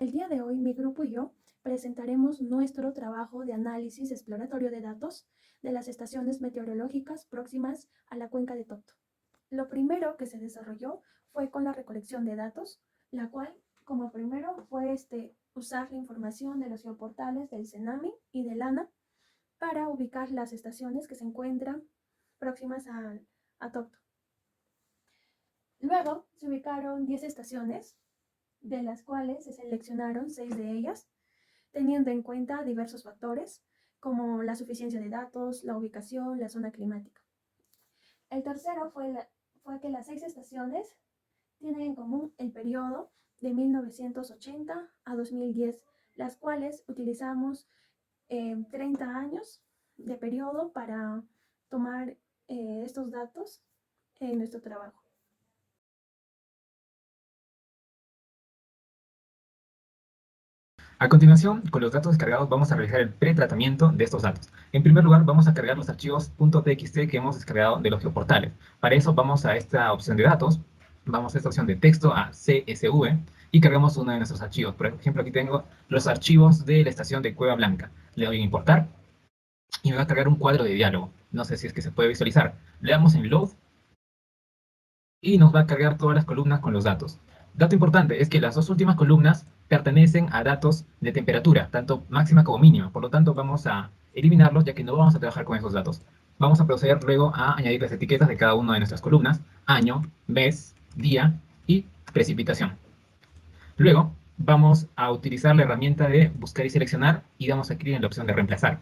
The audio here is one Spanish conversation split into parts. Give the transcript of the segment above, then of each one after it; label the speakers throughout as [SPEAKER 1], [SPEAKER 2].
[SPEAKER 1] El día de hoy, mi grupo y yo presentaremos nuestro trabajo de análisis exploratorio de datos de las estaciones meteorológicas próximas a la cuenca de Topto. Lo primero que se desarrolló fue con la recolección de datos, la cual, como primero, fue usar la información de los geoportales del CENAMI y del ANA para ubicar las estaciones que se encuentran próximas a Topto. Luego se ubicaron 10 estaciones, de las cuales se seleccionaron 6 de ellas, teniendo en cuenta diversos factores como la suficiencia de datos, la ubicación, la zona climática. El tercero fue que las 6 estaciones tienen en común el periodo de 1980 a 2010, las cuales utilizamos 30 años de periodo para tomar estos datos en nuestro trabajo.
[SPEAKER 2] A continuación, con los datos descargados vamos a realizar el pretratamiento de estos datos. En primer lugar, vamos a cargar los archivos .txt que hemos descargado de los geoportales. Para eso vamos a esta opción de datos, vamos a esta opción de texto a CSV y cargamos uno de nuestros archivos. Por ejemplo, aquí tengo los archivos de la estación de Cueva Blanca. Le doy en importar y me va a cargar un cuadro de diálogo. No sé si es que se puede visualizar. Le damos en Load y nos va a cargar todas las columnas con los datos. Dato importante es que las dos últimas columnas pertenecen a datos de temperatura, tanto máxima como mínima. Por lo tanto, vamos a eliminarlos ya que no vamos a trabajar con esos datos. Vamos a proceder luego a añadir las etiquetas de cada una de nuestras columnas: año, mes, día y precipitación. Luego, vamos a utilizar la herramienta de buscar y seleccionar y damos a clic en la opción de reemplazar.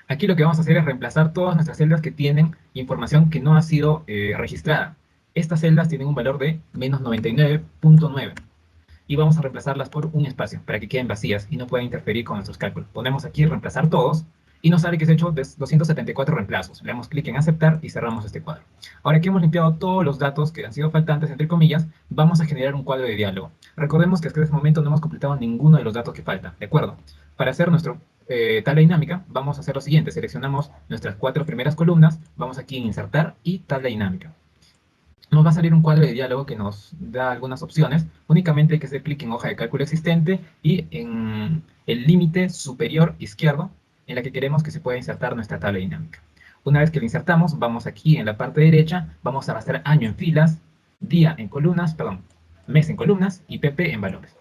[SPEAKER 2] Aquí lo que vamos a hacer es reemplazar todas nuestras celdas que tienen información que no ha sido registrada. Estas celdas tienen un valor de menos 99.9 y vamos a reemplazarlas por un espacio para que queden vacías y no puedan interferir con nuestros cálculos. Ponemos aquí reemplazar todos y nos sale que se ha hecho 274 reemplazos. Le damos clic en aceptar y cerramos este cuadro. Ahora que hemos limpiado todos los datos que han sido faltantes, entre comillas, vamos a generar un cuadro de diálogo. Recordemos que hasta este momento no hemos completado ninguno de los datos que faltan, ¿de acuerdo? Para hacer nuestra tabla dinámica, vamos a hacer lo siguiente. Seleccionamos nuestras 4 primeras columnas, vamos aquí en insertar y tabla dinámica. Nos va a salir un cuadro de diálogo que nos da algunas opciones. Únicamente hay que hacer clic en hoja de cálculo existente y en el límite superior izquierdo en la que queremos que se pueda insertar nuestra tabla dinámica. Una vez que lo insertamos, vamos aquí en la parte derecha, vamos a arrastrar año en filas, día en columnas, perdón, mes en columnas y PP en valores.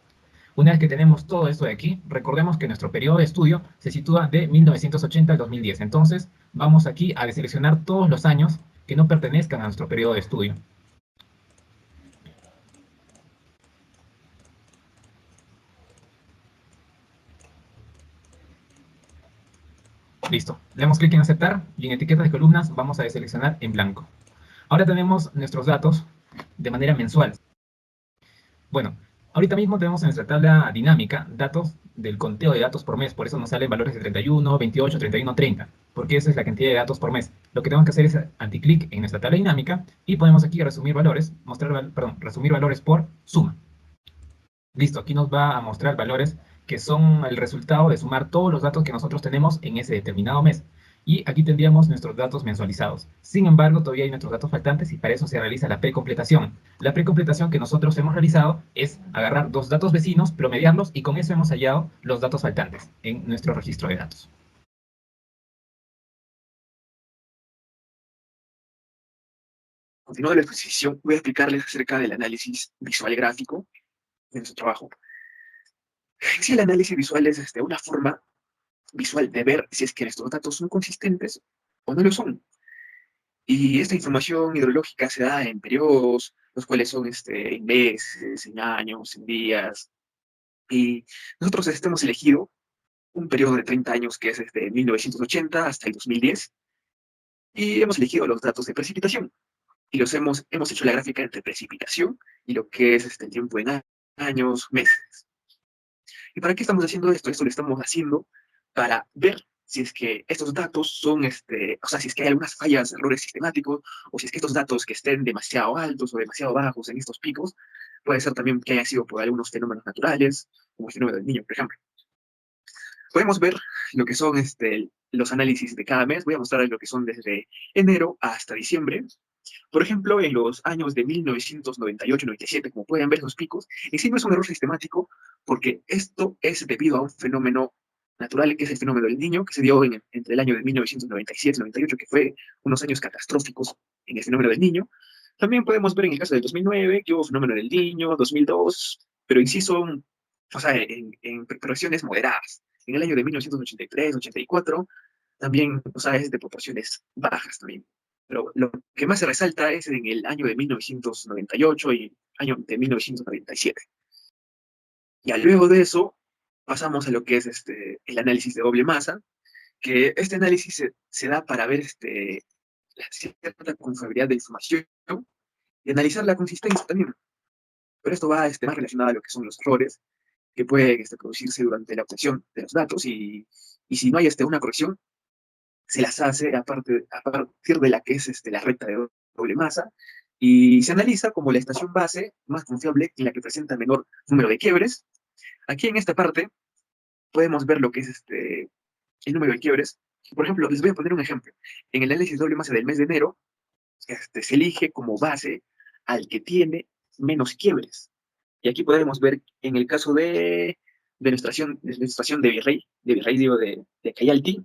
[SPEAKER 2] Una vez que tenemos todo esto de aquí, recordemos que nuestro periodo de estudio se sitúa de 1980 al 2010. Entonces, vamos aquí a deseleccionar todos los años que no pertenezcan a nuestro periodo de estudio. Listo. Le damos clic en aceptar y en etiquetas de columnas vamos a deseleccionar en blanco. Ahora tenemos nuestros datos de manera mensual. Bueno, ahorita mismo tenemos en nuestra tabla dinámica datos del conteo de datos por mes. Por eso nos salen valores de 31, 28, 31, 30. Porque esa es la cantidad de datos por mes. Lo que tenemos que hacer es anticlic en nuestra tabla dinámica y ponemos aquí resumir valores, resumir valores por suma. Listo, aquí nos va a mostrar valores que son el resultado de sumar todos los datos que nosotros tenemos en ese determinado mes. Y aquí tendríamos nuestros datos mensualizados. Sin embargo, todavía hay nuestros datos faltantes y para eso se realiza la precompletación. La precompletación que nosotros hemos realizado es agarrar dos datos vecinos, promediarlos y con eso hemos hallado los datos faltantes en nuestro registro de datos.
[SPEAKER 3] Continuando la exposición, voy a explicarles acerca del análisis visual gráfico de nuestro trabajo. En sí, el análisis visual es una forma visual de ver si es que nuestros datos son consistentes o no lo son. Y esta información hidrológica se da en periodos, los cuales son en meses, en años, en días. Y nosotros hemos elegido un periodo de 30 años que es desde 1980 hasta el 2010. Y hemos elegido los datos de precipitación. Y hemos hecho la gráfica entre precipitación y lo que es el tiempo en años, meses. ¿Y para qué estamos haciendo esto? Esto lo estamos haciendo para ver si es que estos datos son, o sea, si es que hay algunas fallas, errores sistemáticos, o si es que estos datos que estén demasiado altos o demasiado bajos en estos picos, puede ser también que haya sido por algunos fenómenos naturales, como el fenómeno del Niño, por ejemplo. Podemos ver lo que son los análisis de cada mes. Voy a mostrarles lo que son desde enero hasta diciembre. Por ejemplo, en los años de 1998-97, como pueden ver esos picos, en sí no es un error sistemático, porque esto es debido a un fenómeno natural, que es el fenómeno del Niño, que se dio entre el año de 1997 y 98, que fue unos años catastróficos en el fenómeno del Niño. También podemos ver en el caso del 2009, que hubo fenómeno del Niño, 2002, pero inciso, o sea, en proporciones moderadas. En el año de 1983, 84, también, o sea, es de proporciones bajas también. Pero lo que más se resalta es en el año de 1998 y año de 1997. Ya luego de eso, pasamos a lo que es el análisis de doble masa, que este análisis se da para ver la cierta confiabilidad de información y analizar la consistencia también. Pero esto va más relacionado a lo que son los errores que pueden producirse durante la obtención de los datos y si no hay una corrección, se las hace a partir de la que es la recta de doble masa y se analiza como la estación base más confiable en la que presenta menor número de quiebres. Aquí en esta parte podemos ver lo que es el número de quiebres. Por ejemplo, les voy a poner un ejemplo. En el análisis doble masa del mes de enero, se elige como base al que tiene menos quiebres. Y aquí podemos ver, en el caso de nuestra estación de Virrey, digo, de Cayalti,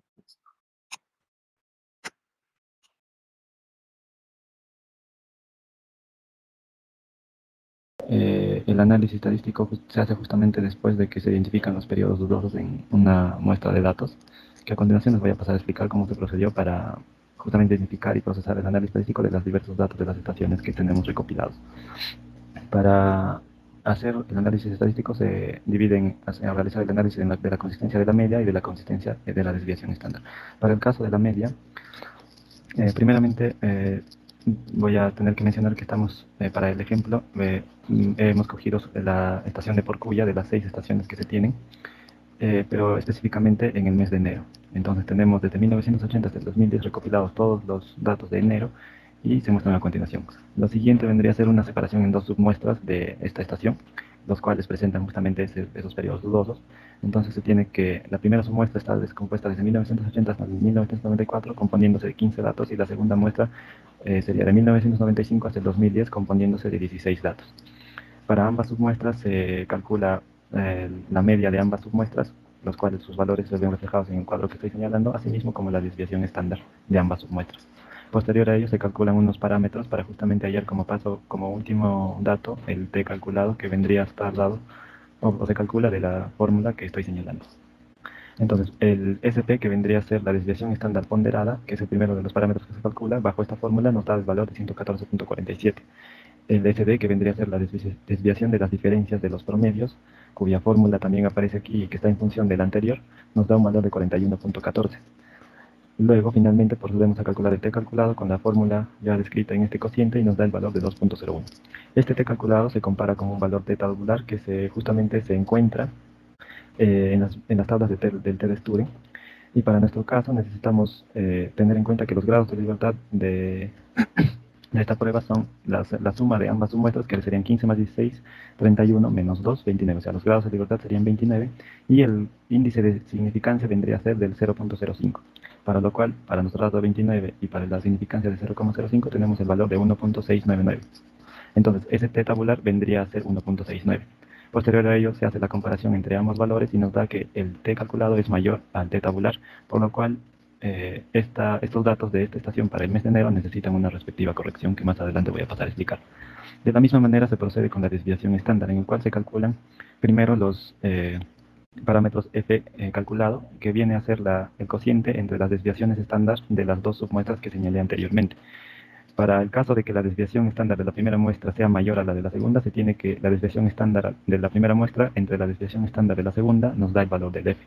[SPEAKER 4] el análisis estadístico se hace justamente después de que se identifican los periodos dudosos en una muestra de datos, que a continuación les voy a pasar a explicar cómo se procedió para justamente identificar y procesar el análisis estadístico de los diversos datos de las estaciones que tenemos recopilados. Para hacer el análisis estadístico se divide a realizar el análisis de la consistencia de la media y de la consistencia de la desviación estándar. Para el caso de la media, primeramente voy a tener que mencionar que estamos, para el ejemplo, hemos cogido la estación de Porcuya de las 6 estaciones que se tienen, pero específicamente en el mes de enero. Entonces tenemos desde 1980 hasta el 2010 recopilados todos los datos de enero y se muestran a continuación. Lo siguiente vendría a ser una separación en dos submuestras de esta estación, los cuales presentan justamente esos periodos dudosos. Entonces se tiene que, la primera submuestra está descompuesta desde 1980 hasta 1994, componiéndose de 15 datos, y la segunda muestra sería de 1995 hasta el 2010, componiéndose de 16 datos. Para ambas submuestras se calcula la media de ambas submuestras, los cuales sus valores se ven reflejados en el cuadro que estoy señalando, así como la desviación estándar de ambas submuestras. Posterior a ello se calculan unos parámetros para justamente hallar como último dato el t calculado, que vendría a estar dado o se calcula de la fórmula que estoy señalando. Entonces, el SP, que vendría a ser la desviación estándar ponderada, que es el primero de los parámetros que se calcula, bajo esta fórmula nos da el valor de 114.47. El SD, que vendría a ser la desviación de las diferencias de los promedios, cuya fórmula también aparece aquí y que está en función de la anterior, nos da un valor de 41.14. Luego, finalmente, procedemos a calcular el t calculado con la fórmula ya descrita en este cociente y nos da el valor de 2.01. Este t calculado se compara con un valor t tabular que justamente se encuentra en las tablas del t de Turing. Y para nuestro caso necesitamos tener en cuenta que los grados de libertad de esta prueba son la suma de ambas submuestras, que serían 15 más 16, 31, menos 2, 29. O sea, los grados de libertad serían 29 y el índice de significancia vendría a ser del 0.05. Para lo cual, para nuestro dato de 29 y para la significancia de 0.05 tenemos el valor de 1.699. Entonces, ese t tabular vendría a ser 1.69. Posterior a ello se hace la comparación entre ambos valores y nos da que el t calculado es mayor al t tabular, por lo cual estos datos de esta estación para el mes de enero necesitan una respectiva corrección que más adelante voy a pasar a explicar. De la misma manera se procede con la desviación estándar, en el cual se calculan primero los parámetros f calculado, que viene a ser el cociente entre las desviaciones estándar de las dos submuestras que señalé anteriormente. Para el caso de que la desviación estándar de la primera muestra sea mayor a la de la segunda, se tiene que la desviación estándar de la primera muestra entre la desviación estándar de la segunda nos da el valor del f.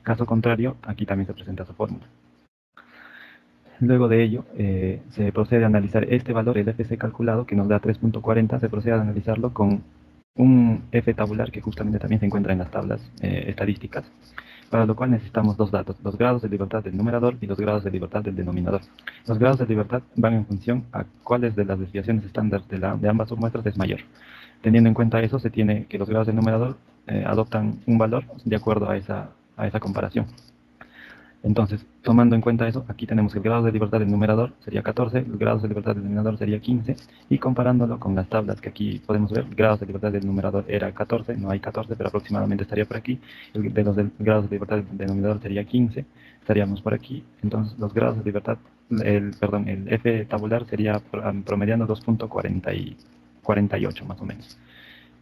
[SPEAKER 4] Caso contrario, aquí también se presenta su fórmula. Luego de ello, se procede a analizar este valor, el FC calculado, que nos da 3.40, se procede a analizarlo con un F tabular que justamente también se encuentra en las tablas estadísticas, para lo cual necesitamos dos datos, los grados de libertad del numerador y los grados de libertad del denominador. Los grados de libertad van en función a cuáles de las desviaciones estándar de ambas submuestras es mayor. Teniendo en cuenta eso, se tiene que los grados del numerador adoptan un valor de acuerdo a esa comparación. Entonces, tomando en cuenta eso, aquí tenemos que el grado de libertad del numerador sería 14, el grado de libertad del denominador sería 15, y comparándolo con las tablas que aquí podemos ver, el grado de libertad del numerador era 14, no hay 14, pero aproximadamente estaría por aquí, el de los grados de libertad del denominador sería 15, estaríamos por aquí, entonces los grados de libertad, el F tabular sería promediando 2.48 más o menos.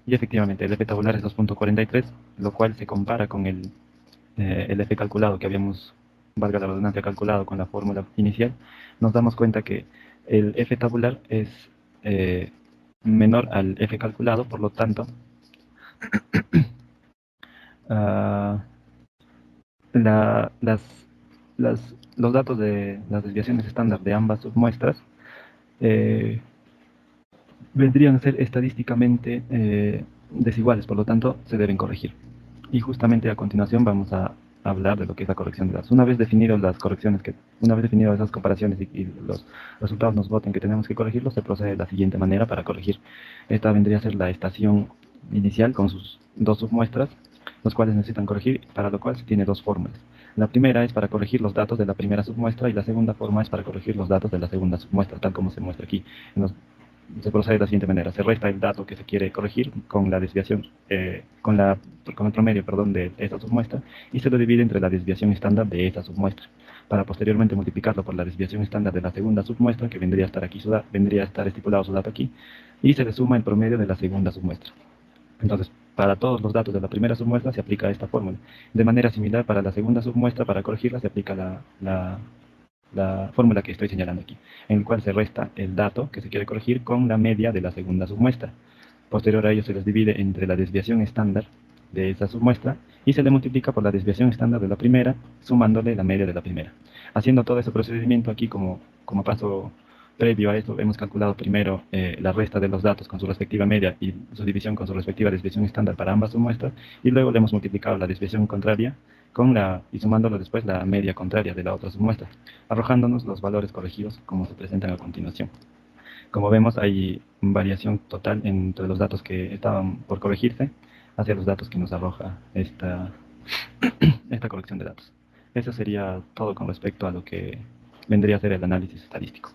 [SPEAKER 4] Y efectivamente, el F tabular es 2.43, lo cual se compara con el F calculado que habíamos, valga la redundancia, calculado con la fórmula inicial. Nos damos cuenta que el F tabular es menor al F calculado, por lo tanto, uh, los datos de las desviaciones estándar de ambas submuestras eh, vendrían a ser estadísticamente desiguales, por lo tanto, se deben corregir. Y justamente a continuación vamos a hablar de lo que es la corrección de datos. Una vez definidas las correcciones, una vez definidas esas comparaciones y los resultados nos voten que tenemos que corregirlos, se procede de la siguiente manera para corregir. Esta vendría a ser la estación inicial con sus dos submuestras, los cuales necesitan corregir, para lo cual se tiene dos fórmulas. La primera es para corregir los datos de la primera submuestra y la segunda forma es para corregir los datos de la segunda submuestra, tal como se muestra aquí. Se procede de la siguiente manera: se resta el dato que se quiere corregir con la desviación, con el promedio, perdón, de esta submuestra, y se lo divide entre la desviación estándar de esta submuestra, para posteriormente multiplicarlo por la desviación estándar de la segunda submuestra, que vendría a estar aquí, vendría a estar estipulado su dato aquí, y se le suma el promedio de la segunda submuestra. Entonces, para todos los datos de la primera submuestra se aplica esta fórmula. De manera similar, para la segunda submuestra, para corregirla, se aplica la fórmula que estoy señalando aquí, en el cual se resta el dato que se quiere corregir con la media de la segunda submuestra. Posterior a ello se les divide entre la desviación estándar de esa submuestra y se le multiplica por la desviación estándar de la primera, sumándole la media de la primera. Haciendo todo ese procedimiento aquí como paso previo a esto, hemos calculado primero la resta de los datos con su respectiva media y su división con su respectiva desviación estándar para ambas submuestras, y luego le hemos multiplicado la desviación contraria y sumándolo después la media contraria de la otra submuestra, arrojándonos los valores corregidos como se presentan a continuación. Como vemos, hay variación total entre los datos que estaban por corregirse hacia los datos que nos arroja esta corrección de datos. Eso sería todo con respecto a lo que vendría a ser el análisis estadístico.